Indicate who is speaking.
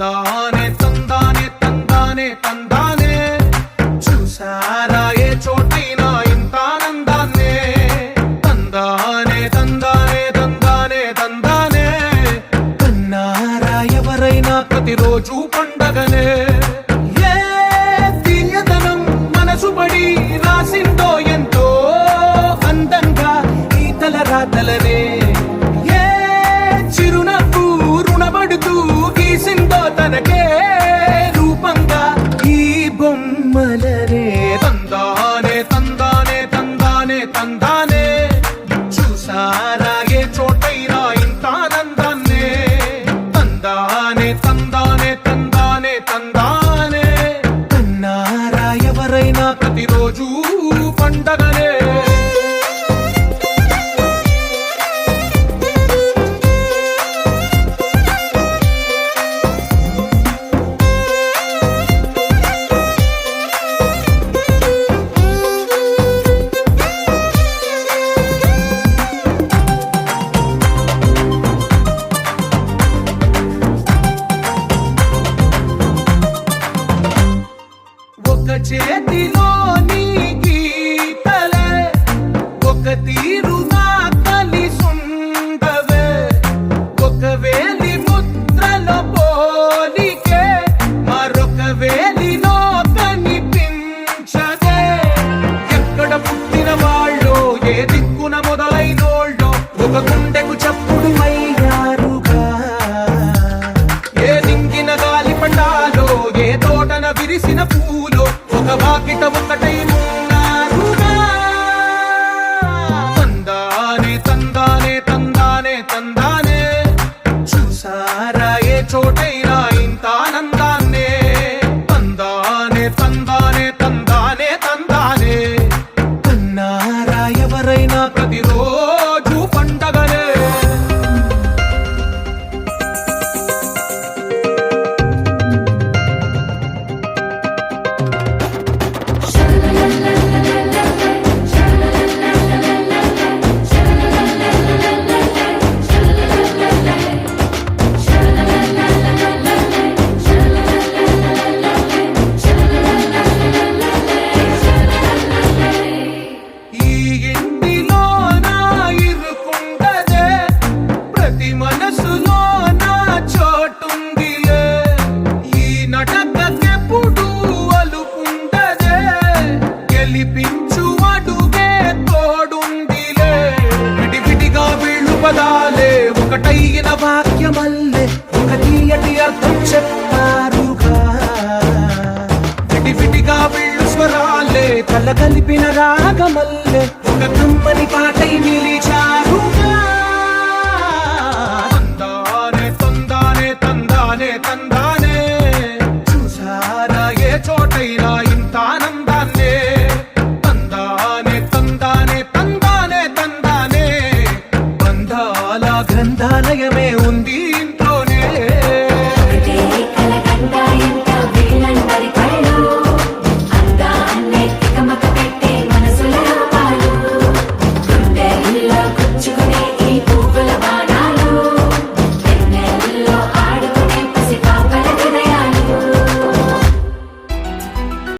Speaker 1: తందానే తందానే తందానే తందానే చూసారా ఏ చోటైనా ఇంత ఆనందాన్నే తందానే తందానే తందానే తందానే కన్నారా ఎవరైనా ప్రతిరోజు పండగనే ఏ తీయదనం మనసు పడి రాసిందో ఎంతో అందంగా ఈ తలరాతలనే తనకే రూపంగా ఈ బొమ్మలనే తందానే తందానే తందానే తందానే చూసారా ఏ చోటైనా ఇంత ఆనందాన్నే తందానే తందానే తందానే తందానే కన్నారా ఎవరైనా ప్రతిరోజు పండగనే చేతిలో నీ గీతలే ఒక తీరుగా కలిసుండవే ఒక వేలి ముద్రల పోలికే మరొక వేలిలో కనిపించదే ఎక్కడ పుట్టిన వాళ్ళో ఏ దిక్కున మొదలైనోళ్ళో ఒక గుండెకు చప్పుడు అయ్యారుగా ఏ దింగిన గాలి పండాలో ఏ తోటన విరిసిన పూలో ఒక వాకిట ఒకటై ఉన్నారుగా తందానే తందానే తందానే తందానే చూసారా ఏ చోటైనా ఇంత ఆనందాన్నే తందానే తందానే తందానే తందానే కన్నారా ఎవరైనా ప్రతిరోజు పండగనే మనసులో నా చోటుందిలే ఈ నటకెప్పుడు అలుపుండదే గెలిపించు అడుగే తోడుందిలే విడివిడిగా వీళ్ళు పదాలే ఒకటైన వాక్యమల్లే ఒక తీయటి అర్థం చెప్పారుగా విడివిడిగా వీళ్ళు స్వరాలే కలగలిపిన రాగమల్లే ఒక కమ్మని పాటై నిలిచి